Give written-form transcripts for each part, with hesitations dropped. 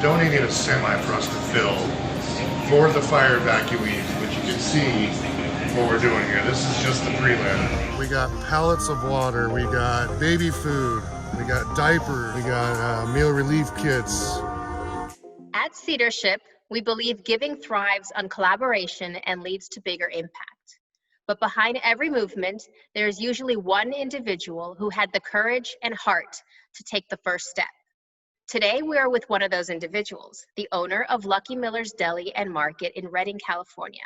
Donating a semi for us to fill for the fire evacuees, which you can see what we're doing here. This is just the prelim. We got pallets of water, we got baby food, we got diapers, we got meal relief kits. At Seedership, we believe giving thrives on collaboration and leads to bigger impact. But behind every movement, there is usually one individual who had the courage and heart to take the first step. Today, we are with one of those individuals, the owner of Lucky Miller's Deli and Market in Redding, California.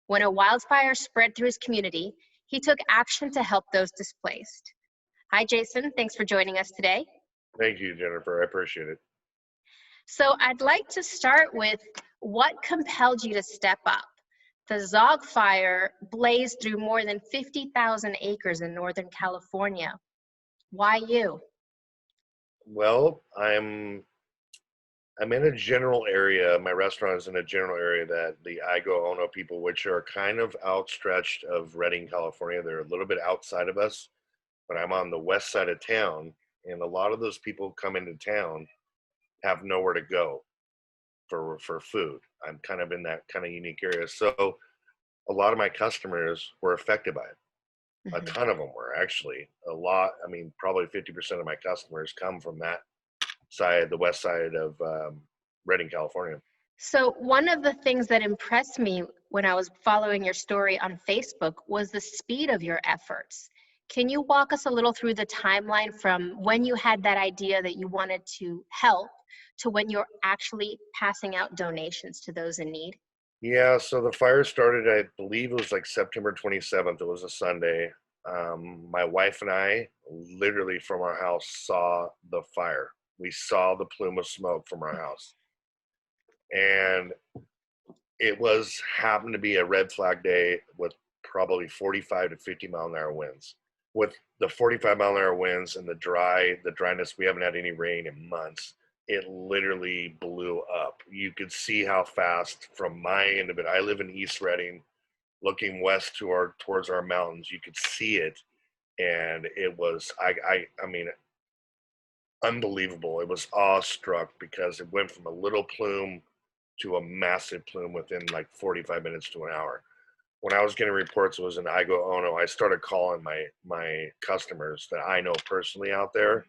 When a wildfire spread through his community, he took action to help those displaced. Hi, Jason. Thanks for joining us today. Thank you, Jennifer. I appreciate it. So I'd like to start with what compelled you to step up. The Zogg fire blazed through more than 50,000 acres in Northern California. Why you? Well, I'm in a general area. My restaurant is in a general area that the Igo Ono people, which are kind of outstretched of Redding, California. They're a little bit outside of us, but I'm on the west side of town, and a lot of those people come into town have nowhere to go for food. I'm kind of in that kind of unique area. So a lot of my customers were affected by it. A ton of them were, actually. A lot, I mean, probably 50% of my customers come from that side, the west side of Redding, California. So one of the things that impressed me when I was following your story on Facebook was the speed of your efforts. Can you walk us a little through the timeline from when you had that idea that you wanted to help to when you're actually passing out donations to those in need? Yeah, so the fire started, I believe it was like September 27th. It was a Sunday. My wife and I, literally from our house, saw the fire. We saw the plume of smoke from our house. And it happened to be a red flag day with probably 45 to 50 mile an hour winds. With the 45 mile an hour winds and the dryness, we haven't had any rain in months. It literally blew up. You could see how fast from my end of it. I live in East Redding, looking west towards our mountains. You could see it, and it was I mean, unbelievable. It was awestruck because it went from a little plume to a massive plume within like 45 minutes to an hour. When I was getting reports it was an Igo Ono, I started calling my customers that I know personally out there.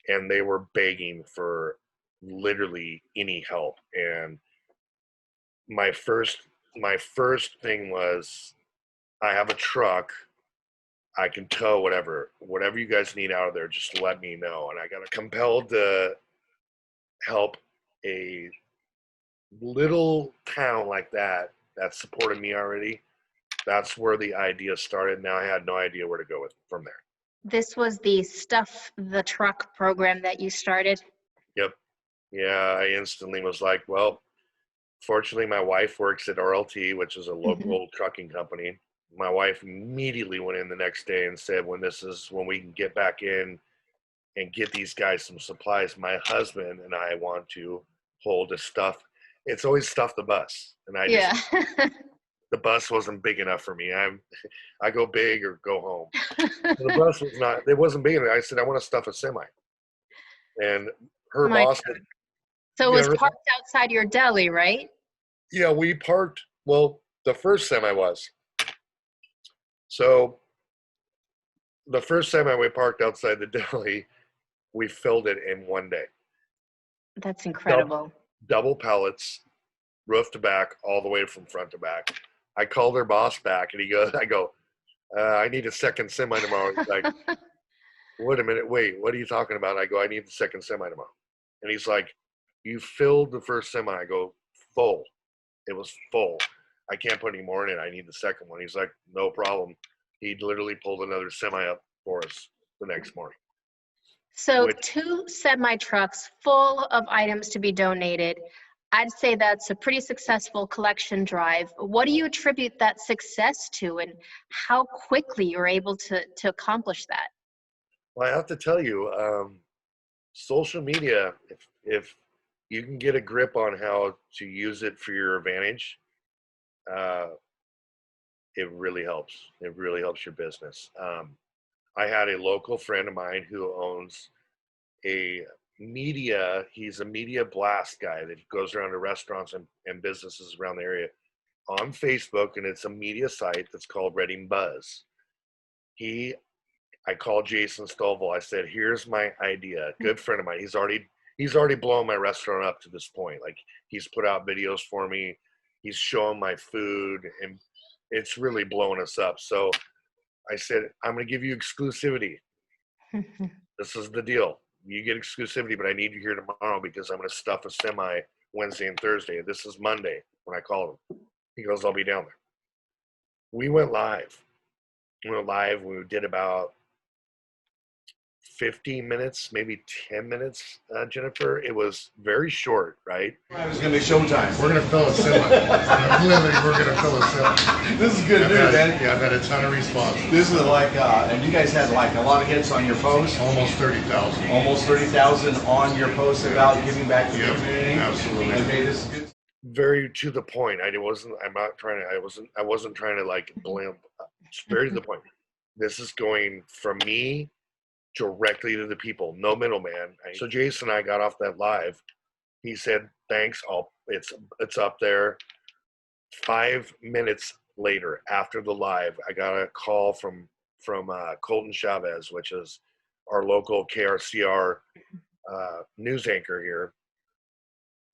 And they were begging for literally any help. And my first thing was, I have a truck, I can tow whatever you guys need out of there, just let me know. And I got compelled to help a little town like that supported me already. That's where the idea started. Now I had no idea where to go from there. This was the Stuff the Truck program that you started? Yep. Yeah, I instantly was like, well, fortunately my wife works at RLT, which is a local trucking company. My wife immediately went in the next day and said, when we can get back in and get these guys some supplies, my husband and I want to hold the stuff. It's always stuff the bus. And the bus wasn't big enough for me. I go big or go home. The bus wasn't big enough. I said, I want to stuff a semi. And her boss. So it was parked outside your deli, right? Yeah, we parked, well, the first semi was. So the first semi we parked outside the deli, we filled it in one day. That's incredible. Double pallets, roof to back, all the way from front to back. I called her boss back and I go, I need a second semi tomorrow. He's like, wait a minute, wait, what are you talking about? I go, I need the second semi tomorrow. And he's like, you filled the first semi. I go, full. It was full. I can't put any more in it. I need the second one. He's like, no problem. He literally pulled another semi up for us the next morning. So 2 semi trucks full of items to be donated. I'd say that's a pretty successful collection drive. What do you attribute that success to, and how quickly you're able to accomplish that? Well, I have to tell you, social media, if you can get a grip on how to use it for your advantage, it really helps. It really helps your business. I had a local friend of mine who owns he's a media blast guy that goes around to restaurants and businesses around the area on Facebook, and it's a media site that's called Reading Buzz. I called Jason Stovall. I said, here's my idea. Good friend of mine. He's already blown my restaurant up to this point. Like, he's put out videos for me. He's showing my food, and it's really blowing us up. So I said, I'm going to give you exclusivity. This is the deal. You get exclusivity, but I need you here tomorrow because I'm going to stuff a semi Wednesday and Thursday. This is Monday when I called him. He goes, I'll be down there. We went live. We did about 15 minutes, maybe 10 minutes, Jennifer. It was very short, right? It was going to be showtime. We're going to fill a semi. Literally, we're going to fill a semi. This is good news, man. Yeah, I've had a ton of responses. This is like, and you guys had like a lot of hits on your post. Almost 30,000. Almost 30,000 on your post about giving back to the community. Absolutely. Okay, this is good. Very to the point. I wasn't trying to like blimp. It's very to the point. This is going from me directly to the people, no middleman. So Jason and I got off that live. He said, thanks, it's up there. 5 minutes later, after the live, I got a call from Colton Chavez, which is our local KRCR news anchor here,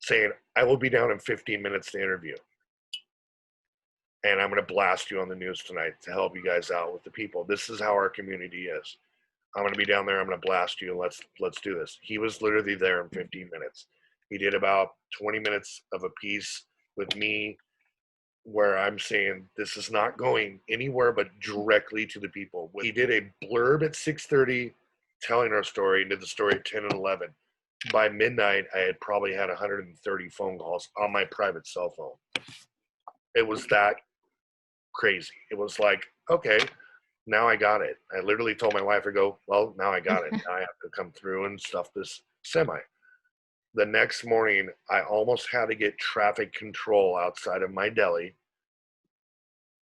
saying, I will be down in 15 minutes to interview. And I'm going to blast you on the news tonight to help you guys out with the people. This is how our community is. I'm going to be down there. I'm going to blast you, and let's do this. He was literally there in 15 minutes. He did about 20 minutes of a piece with me where I'm saying this is not going anywhere but directly to the people. He did a blurb at 6:30 telling our story, and did the story at 10 and 11. By midnight, I had probably had 130 phone calls on my private cell phone. It was that crazy. It was like, okay, now I got it. I literally told my wife, I go, well, now I got it. Now I have to come through and stuff this semi. The next morning, I almost had to get traffic control outside of my deli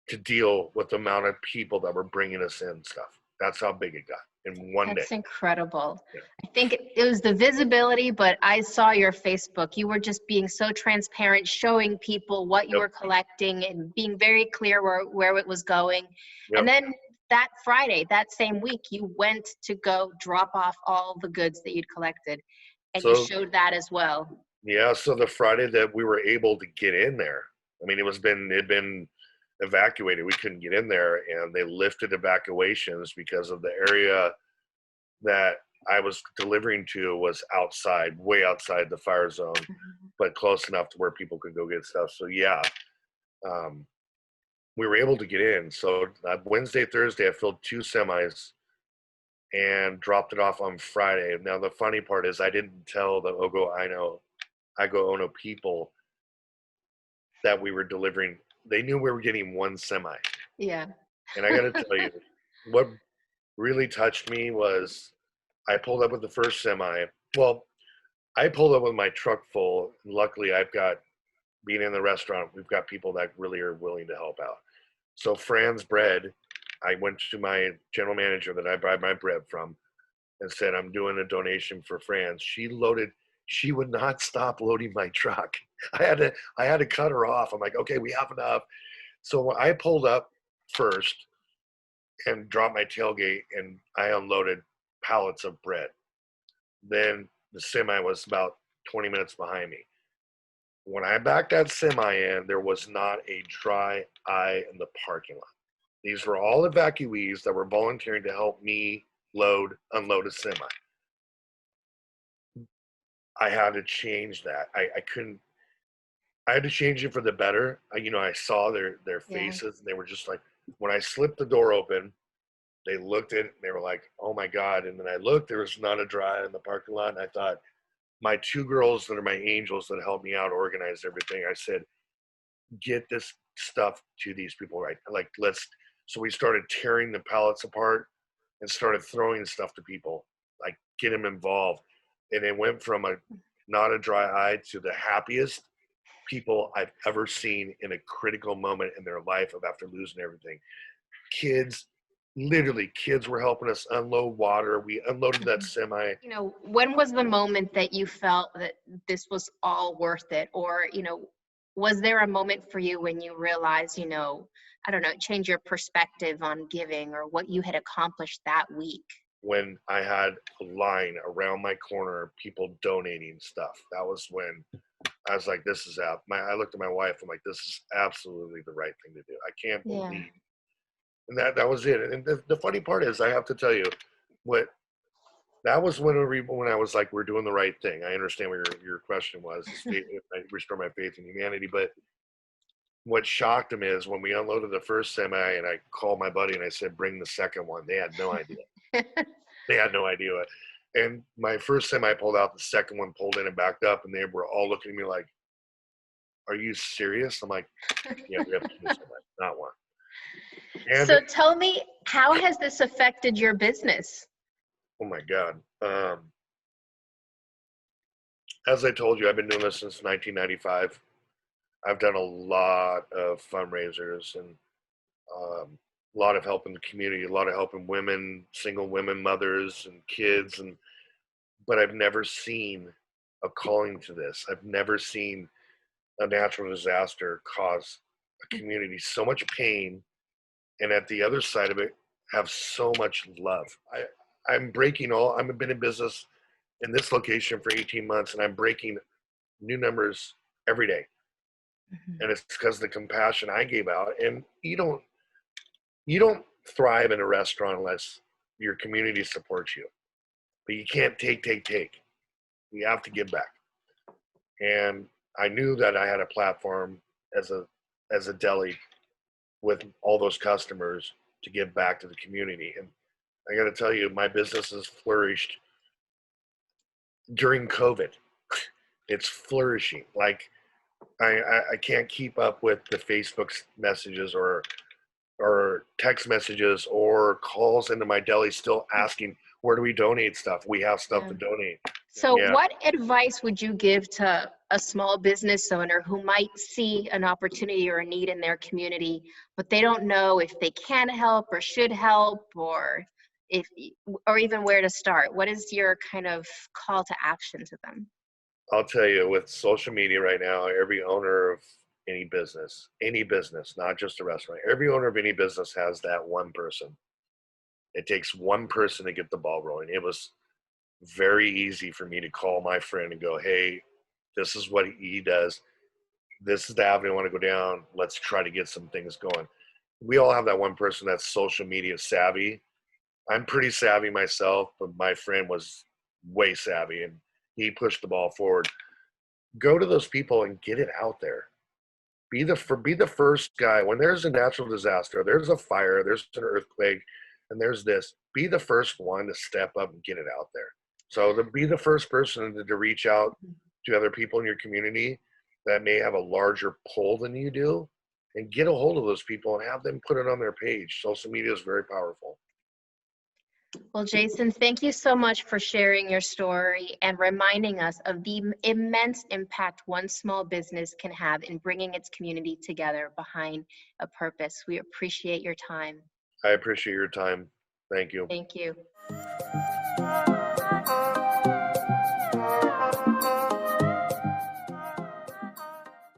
to deal with the amount of people that were bringing us in stuff. That's how big it got in one day. That's incredible. Yeah. I think it was the visibility, but I saw your Facebook. You were just being so transparent, showing people what you were collecting and being very clear where it was going. Yep. And then that Friday, that same week, you went to go drop off all the goods that you'd collected, and you showed that as well. Yeah, so the Friday that we were able to get in there, I mean, it'd been evacuated. We couldn't get in there, and they lifted evacuations because of the area that I was delivering to was outside, way outside the fire zone, but close enough to where people could go get stuff. So yeah, we were able to get in. So Wednesday, Thursday, I filled 2 semis and dropped it off on Friday. Now the funny part is I didn't tell the Ago Ono people that we were delivering. They knew we were getting 1 semi. Yeah. And I got to tell you, what really touched me was I pulled up with the first semi. Well, I pulled up with my truck full. And luckily, being in the restaurant, we've got people that really are willing to help out. So Fran's Bread, I went to my general manager that I buy my bread from and said, I'm doing a donation for Fran's. She would not stop loading my truck. I had to cut her off. I'm like, okay, we have enough. So when I pulled up first and dropped my tailgate, and I unloaded pallets of bread. Then the semi was about 20 minutes behind me. When I backed that semi in, there was not a dry eye in the parking lot. These were all evacuees that were volunteering to help me unload a semi. I had to change that. I had to change it for the better. I saw their faces, and they were just like, when I slipped the door open, they looked at it and they were like, oh my God. And then I looked, there was not a dry eye in the parking lot. And I thought, my 2 girls that are my angels that helped me out, organize everything. I said, get this stuff to these people, right? So we started tearing the pallets apart and started throwing stuff to people, like get them involved. And it went from not a dry eye to the happiest people I've ever seen in a critical moment in their life of after losing everything. Kids literally kids were helping us unload water. We unloaded that semi. You know, when was the moment that you felt that this was all worth it? Or, you know, was there a moment for you when you realized, you know, I don't know, change your perspective on giving or what you had accomplished that week? When I had a line around my corner, people donating stuff. That was when I was like, this is out. I looked at my wife, I'm like, this is absolutely the right thing to do. I can't Yeah. believe. And that was it. And the funny part is, I have to tell you, what that was when I was like, we're doing the right thing. I understand what your question was, if I restore my faith in humanity. But what shocked them is when we unloaded the first semi and I called my buddy and I said, bring the second one. They had no idea. They had no idea. And my first semi pulled out, the second one pulled in and backed up, and they were all looking at me like, are you serious? I'm like, yeah, we have two semis, not one. And So tell me, how has this affected your business? oh my God. As I told you, I've been doing this since 1995. I've done a lot of fundraisers and a lot of help in the community, a lot of help in women, single women, mothers, and kids. But I've never seen a calling to this. I've never seen a natural disaster cause a community so much pain, and at the other side of it, have so much love. I've been in business in this location for 18 months, and I'm breaking new numbers every day. Mhm. And it's because of the compassion I gave out. And you don't thrive in a restaurant unless your community supports you. But you can't take. You have to give back. And I knew that I had a platform as a deli with all those customers to give back to the community. And I got to tell you, my business has flourished during COVID. It's flourishing. Like I can't keep up with the Facebook messages or text messages or calls into my deli still asking, where do we donate stuff? We have stuff to donate. So Yeah. what advice would you give to a small business owner who might see an opportunity or a need in their community, but they don't know if they can help or should help, or even where to start? What is your kind of call to action to them? I'll tell you, with social media right now, every owner of any business, not just a restaurant, every owner of any business has that one person. It takes one person to get the ball rolling. It was very easy for me to call my friend and go, hey, this is what he does. This is the avenue I want to go down. Let's try to get some things going. We all have that one person that's social media savvy. I'm pretty savvy myself, but my friend was way savvy and he pushed the ball forward. Go to those people and get it out there. Be the first guy. When there's a natural disaster, there's a fire, there's an earthquake, and there's this. Be the first one to step up and get it out there. So to be the first person to reach out to other people in your community that may have a larger pull than you do, and get a hold of those people and have them put it on their page. Social media is very powerful. Well, Jason, thank you so much for sharing your story and reminding us of the immense impact one small business can have in bringing its community together behind a purpose. We appreciate your time. I appreciate your time. Thank you. Thank you.